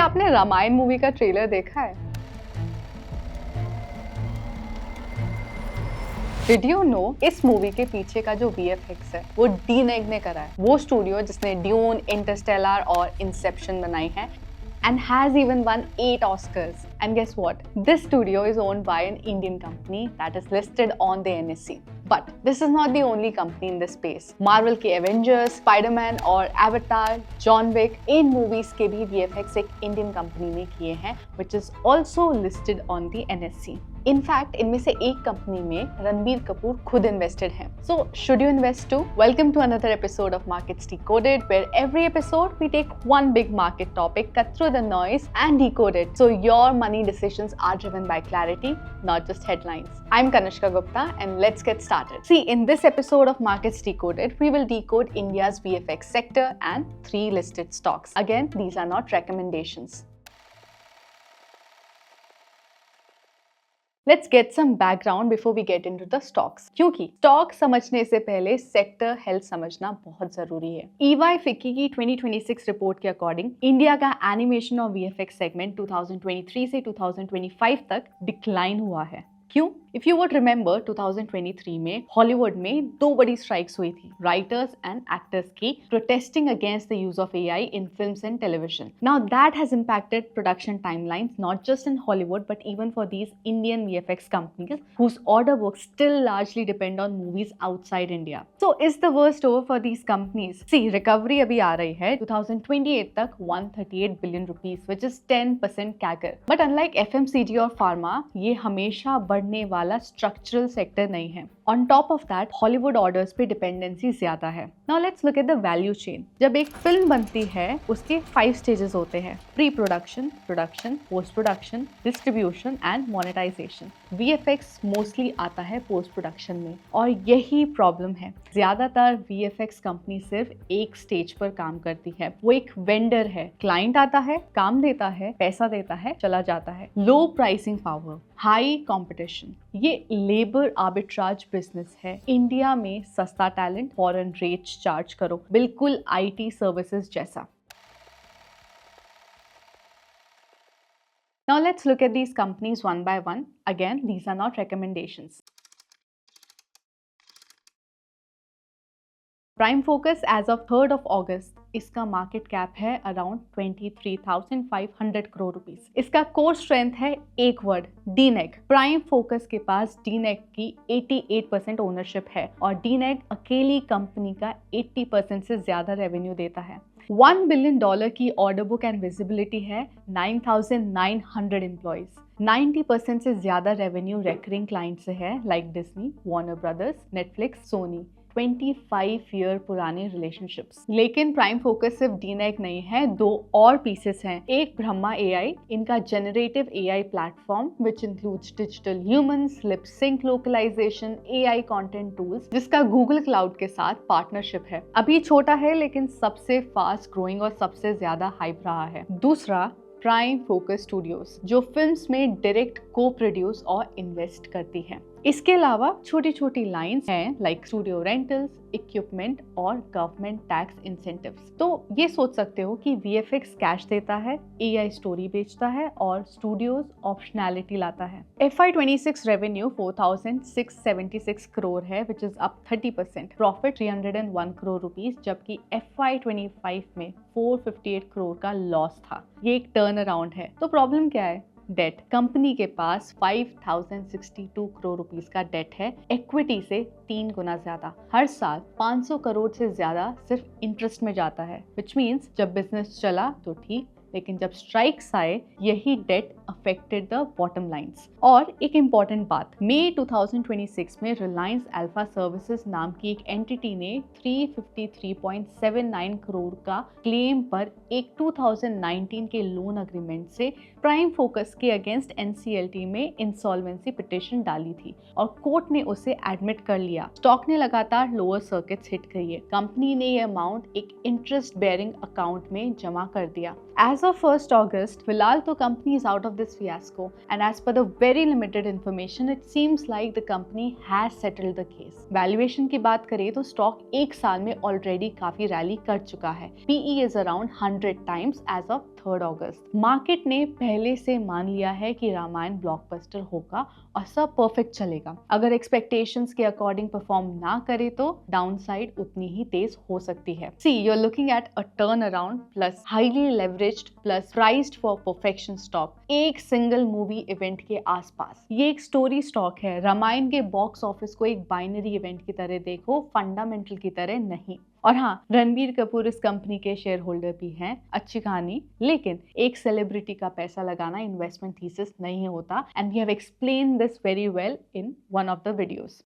क्या आपने रामायण मूवी का ट्रेलर देखा है? डिड यू नो इस मूवी के पीछे का जो VFX है वो डीनेग ने करा है। वो स्टूडियो जिसने ड्यून, इंटरस्टेलर और इंसेप्शन बनाई है and has even won 8 Oscars. And guess what? This studio is owned by an Indian company that is listed on the NSE. But this is not the only company in this space. Marvel के Avengers, Spider-Man और Avatar, John Wick, इन movies के भी VFX एक Indian company ने किए हैं, which is also listed on the NSE. In fact इनमें से एक कंपनी में रणबीर कपूर खुद इन्वेस्टेड हैं. So should you invest too? Welcome to another episode of Markets Decoded, where every episode we take one big market topic, cut through the noise and decode it, so your money decisions are driven by clarity, not just headlines. I'm Kanishka Gupta, and let's get started. See, in this episode of Markets Decoded, we will decode India's VFX sector and 3 listed stocks. Again, these are not recommendations. Let's get some background before we get into the stocks. क्योंकि stock समझने से पहले sector health समझना बहुत जरूरी है. EY FICCI की 2026 report के अकॉर्डिंग इंडिया का एनिमेशन और VFX सेगमेंट 2023 से 2025 तक डिक्लाइन हुआ है. क्यों? इफ यू वुड रिमेंबर 2023 में हॉलीवुड में 2 बड़ी स्ट्राइक्स हुई थी, राइटर्स एंड एक्टर्स की, protesting against the use of AI in films and television. Now that has impacted production timelines not just in Hollywood but even for these Indian VFX companies whose order books still largely depend on movies outside India. So is the worst over for these companies? See, recovery अभी आ रही है 2028 तक 138 billion rupees, which is 10% CAGR. But unlike FMCG और pharma, ये हमेशा बढ़ने वाला structural sector नहीं है. On top of that, Hollywood orders पे डिपेंडेंसी ज्यादा है. Now let's look at the value chain. जब एक फिल्म बनती है उसके 5 स्टेजेस होते हैं: pre production, production, post production, distribution and monetisation. VFX mostly आता है पोस्ट प्रोडक्शन में, और यही प्रॉब्लम है. ज्यादातर VFX कंपनी सिर्फ एक स्टेज पर काम करती है. वो एक वेंडर है. क्लाइंट आता है, काम देता है, पैसा देता है, चला जाता है. Low pricing power, high competition, ये लेबर आर्बिट्राज बिजनेस है. इंडिया में सस्ता टैलेंट, फॉरेन रेट्स चार्ज करो, बिल्कुल IT सर्विसेज जैसा. Now let's look at these companies one by one. Again, these are not recommendations. Prime Focus as of 3rd of August, इसका market cap है around 23,500 crore rupees. इसका core strength है एक word, डीनेग. Prime focus के पास डीनेग की 88% ownership है और डीनेग अकेली कंपनी का 80% से ज्यादा रेवेन्यू देता है. $1 बिलियन की ऑर्डर बुक एंड विजिबिलिटी है. 9,900 एम्प्लॉइज. 90% से ज्यादा रेवेन्यू रेकरिंग क्लाइंट से है, like Disney, Warner Brothers, Netflix, Sony. 25 year पुराने रिलेशनशिप्स. लेकिन प्राइम फोकस सिर्फ डीनेग नहीं है, 2 और पीसेस हैं. एक ब्रह्मा AI, इनका generative AI platform which includes digital humans, lip sync localisation, AI content tools, जिसका गूगल क्लाउड के साथ पार्टनरशिप है. अभी छोटा है लेकिन सबसे फास्ट ग्रोइंग और सबसे ज्यादा हाइप रहा है. दूसरा, प्राइम फोकस स्टूडियोज, जो फिल्म्स में डायरेक्ट को प्रोड्यूस और इन्वेस्ट करती है. इसके अलावा छोटी छोटी लाइंस हैं, लाइक स्टूडियो रेंटल्स, इक्विपमेंट और गवर्नमेंट टैक्स इंसेंटिव्स. तो ये सोच सकते हो कि VFX कैश देता है, AI स्टोरी बेचता है और स्टूडियोज ऑप्शनैलिटी लाता है. FY26 रेवेन्यू 4,676 करोड़ है, which is up 30%. Profit 301 crore rupees, जबकि FY25 में 458 करोड़ का लॉस था. ये एक टर्न अराउंड है. तो प्रॉब्लम क्या है? डेट. कंपनी के पास 5,062 करोड़ रुपीस का डेट है, इक्विटी से 3 गुना ज्यादा. हर साल 500 करोड़ से ज्यादा सिर्फ इंटरेस्ट में जाता है, विच मीन्स जब बिजनेस चला तो ठीक, लेकिन जब स्ट्राइक्स आए यही debt affected the bottom lines. और एक इम्पॉर्टेंट बात, मई 2026 में रिलायंस अल्फा सर्विसेज नाम की एक एंटिटी ने 353.79 करोड़ का क्लेम पर एक 2019 के लोन अग्रीमेंट से प्राइम फोकस के अगेंस्ट NCLT में इंसॉल्वेंसी पिटिशन डाली थी और कोर्ट ने उसे एडमिट कर लिया. स्टॉक ने लगातार लोअर सर्किट्स हिट किए. कंपनी ने यह अमाउंट एक इंटरेस्ट बेयरिंग अकाउंट में जमा कर दिया. As of 1st August, फिलहाल तो company is out of this fiasco, and as per the very limited information, it seems like the company has settled the case. Valuation की बात करें तो स्टॉक एक साल में ऑलरेडी काफी रैली कर चुका है. PE is around 100 times as of 3 August. Market ने पहले से मान लिया है कि रामायण ब्लॉकबस्टर होगा और सब परफेक्ट चलेगा। अगर एक्सपेक्टेशंस के अकॉर्डिंग परफॉर्म ना करे तो डाउनसाइड उतनी ही तेज हो सकती है। See you are looking at a turn around plus highly leveraged plus priced for perfection stock एक सिंगल मूवी इवेंट के आसपास। ये एक स्टोरी स्टॉक है। रामायण के बॉक्स ऑफिस को एक बाइनरी इवेंट की तरह देखो, फंडामेंटल की तरह नहीं। और हाँ, रणबीर कपूर इस कंपनी के शेयर होल्डर भी हैं। अच्छी कहानी, लेकिन एक सेलिब्रिटी का पैसा लगाना इन्वेस्टमेंट थीसिस नहीं होता and we have explain this very well in one of the videos.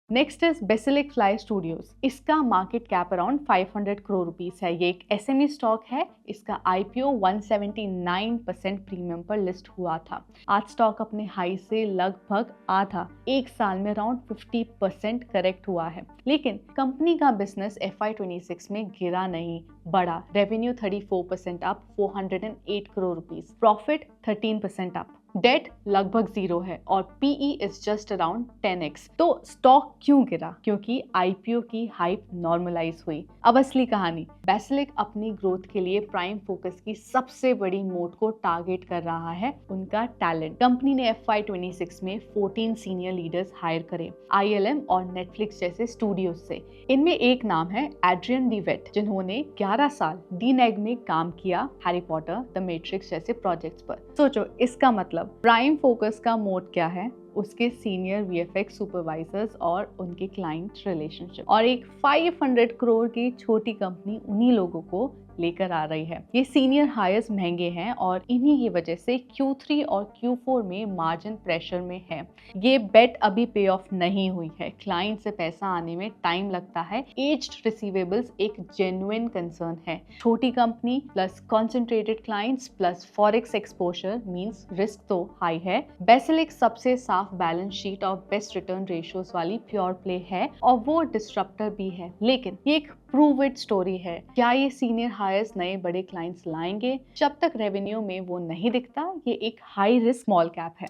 Next is Basilic Fly Studios. इसका market cap around 500 crore rupees है। ये एक एसएमई स्टॉक है। इसका आईपीओ 179% प्रीमियम पर लिस्ट हुआ था। आज स्टॉक अपने हाई से लगभग आधा एक साल में अराउंड 50% करेक्ट हुआ है। लेकिन कंपनी का बिजनेस FY26 में गिरा नहीं, बढ़ा। Revenue 34% up 408 crore rupees, profit 13% up, debt लगभग 0 है और PE is just around 10x। तो स्टॉक क्यों गिरा? क्योंकि आईपीओ की हाइप नॉर्मलाइज हुई। अब असली कहानी, बेसिलिक अपनी ग्रोथ के लिए प्राइम फोकस की सबसे बड़ी मोड को टारगेट कर रहा है, उनका टैलेंट। कंपनी ने FY26 में 14 सीनियर लीडर्स हायर करे ILM और नेटफ्लिक्स जैसे स्टूडियोज से। इनमें एक नाम है एड्रियन डी वेट, जिन्होंने 11 साल डीनेग में काम किया, हैरी पॉटर, द मैट्रिक्स जैसे प्रोजेक्ट्स पर। सोचो, इसका मतलब प्राइम फोकस का मोड क्या है? उसके सीनियर VFX सुपरवाइजर्स और उनके क्लाइंट रिलेशनशिप। और एक 500 करोड़ की छोटी कंपनी उन्हीं लोगों को लेकर आ रही है। ये सीनियर हायर्स महंगे हैं और इन्हीं की वजह से Q3 और Q4 में मार्जिन प्रेशर में है। ये बेट अभी पे ऑफ नहीं हुई है। क्लाइंट से पैसा आने में टाइम लगता है। एज्ड रिसीवेबल्स एक जेन्युइन कंसर्न है। छोटी company plus concentrated clients plus forex exposure means risk तो हाई है। बेसिलिक सबसे साफ बैलेंस शीट और बेस्ट रिटर्न रेशियोज वाली प्योर प्ले है और वो डिस्ट्रप्टर भी है। लेकिन ये एक प्रूव इट स्टोरी है। क्या ये सीनियर हायर्स नए बड़े क्लाइंट्स लाएंगे? जब तक रेवेन्यू में वो नहीं दिखता, ये एक हाई रिस्क स्मॉल कैप है।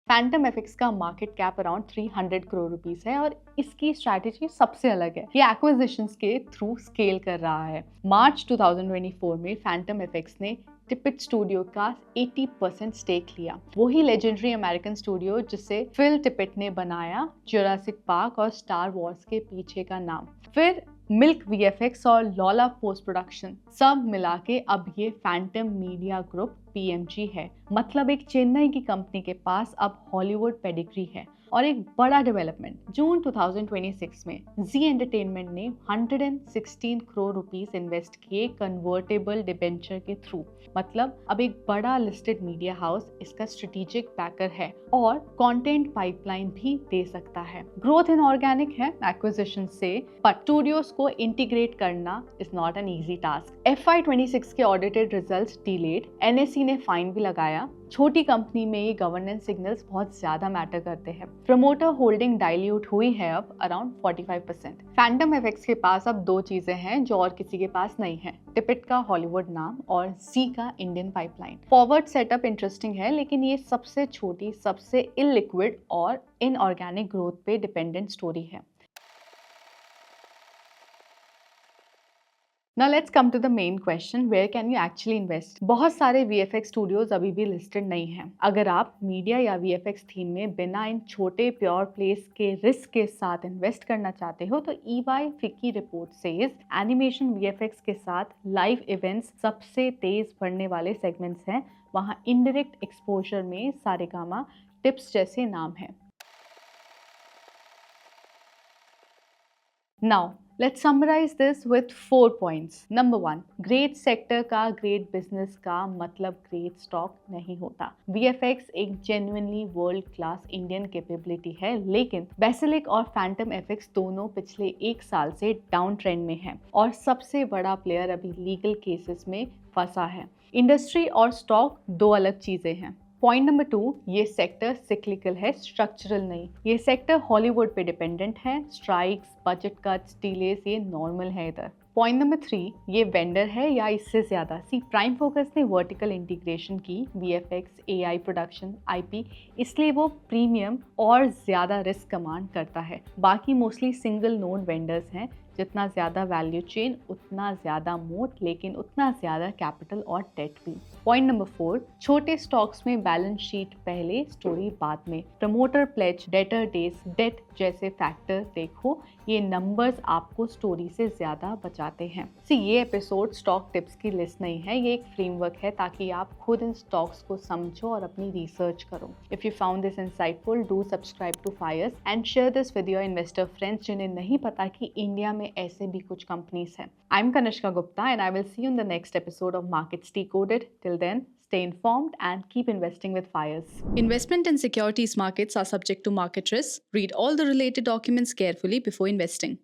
फैंटम एफएक्स का market cap around 300 crore rupees है और इसकी स्ट्रैटेजी सबसे अलग है। ये एक्विजिशंस के थ्रू स्केल कर रहा है। मार्च 2024 में फैंटम एफएक्स ने टिपिट स्टूडियो का 80% स्टेक लिया। वही लेजेंडरी अमेरिकन स्टूडियो जिसे फिल टिपिट ने बनाया, जुरासिक पार्क और स्टार वॉर्स के पीछे का नाम। फिर मिल्क VFX और लॉला पोस्ट प्रोडक्शन सब मिला के अब ये फैंटम मीडिया ग्रुप PMG है। मतलब एक चेन्नई की कंपनी के पास अब हॉलीवुड पेडिग्री है। और एक बड़ा डेवलपमेंट, जून 2026 में जी एंटरटेनमेंट ने 116 करोड़ रुपीस इन्वेस्ट किए कन्वर्टेबल डिबेंचर के थ्रू। मतलब अब एक बड़ा लिस्टेड मीडिया हाउस इसका स्ट्रेटेजिक बैकर है और कंटेंट पाइपलाइन भी दे सकता है। ग्रोथ इनऑर्गेनिक है एक्विजिशन से, पर स्टूडियोज को इंटीग्रेट करना is not an easy task. FY26 के ऑडिटेड रिजल्ट्स डिलेड, NSE ने फाइन भी लगाया। छोटी कंपनी में ये गवर्नेंस सिग्नल्स बहुत ज्यादा मैटर करते हैं। प्रमोटर होल्डिंग डाइल्यूट हुई है अब अराउंड 45%। फैंटम एफएक्स के पास अब दो चीजें हैं जो और किसी के पास नहीं है, टिपिट का हॉलीवुड नाम और जी का Indian pipeline. Forward setup interesting है, लेकिन ये सबसे छोटी, सबसे इलिक्विड और इनऑर्गेनिक ग्रोथ पे डिपेंडेंट स्टोरी है। Now let's come to the main question, where can you actually invest? बहुत सारे VFX स्टूडियोज अभी भी लिस्टेड नहीं हैं। अगर आप मीडिया या VFX थीम में बिना इन छोटे प्योर प्लेस के रिस्क के साथ इन्वेस्ट करना चाहते हो तो EY FICCI report says animation VFX के साथ लाइव इवेंट्स सबसे तेज बढ़ने वाले सेगमेंट्स हैं। वहाँ इनडायरेक्ट एक्सपोजर में सारेगामा, टिप्स जैसे नाम हैं। Now let's summarize this with 4 points. Number 1, great sector का, ग्रेट बिजनेस का मतलब ग्रेट स्टॉक नहीं होता। VFX एक genuinely world class Indian capability है, लेकिन बेसिलिक और फैंटम एफएक्स दोनों पिछले एक साल से डाउन ट्रेंड में हैं और सबसे बड़ा प्लेयर अभी लीगल केसेस में फंसा है। इंडस्ट्री और स्टॉक दो अलग चीजें हैं। पॉइंट नंबर 2, ये सेक्टर सिक्लिकल है, स्ट्रक्चरल नहीं। ये सेक्टर हॉलीवुड पे डिपेंडेंट है। स्ट्राइक्स, बजट कट्स, डिलेस ये नॉर्मल है इधर। पॉइंट नंबर 3, ये वेंडर है या इससे ज़्यादा। सी प्राइम फोकस ने वर्टिकल इंटीग्रेशन की, VFX, AI प्रोडक्शन, IP, इसलिए वो प्रीमियम और ज़्यादा रिस्क कमांड करता है। बाकी मोस्टली सिंगल नोड वेंडर्स हैं। जितना ज़्यादा वैल्यू चेन उतना ज़्यादा मोट, लेकिन उतना ज़्यादा कैपिटल और डेट भी। पॉइंट नंबर 4, छोटे स्टॉक्स में बैलेंस शीट पहले, स्टोरी बाद में। Promoter pledge, debtor days, debt जैसे फैक्टर देखो, ये नंबर्स आपको स्टोरी से ज़्यादा बचाते हैं। ये एपिसोड स्टॉक टिप्स की लिस्ट नहीं है, ये एक फ्रेमवर्क है ताकि आप खुद इन स्टॉक्स को समझो और अपनी रिसर्च करो। If you found this insightful, do subscribe to Fires and share this with your investor friends जिन्हें नहीं पता कि इंडिया में ऐसे भी कुछ कंपनीज हैं। I am Kanishka Gupta and I will see you in the next episode of Markets Decoded. Till then, stay informed and keep investing with FIRES. Investment in securities markets are subject to market risks. Read all the related documents carefully before investing.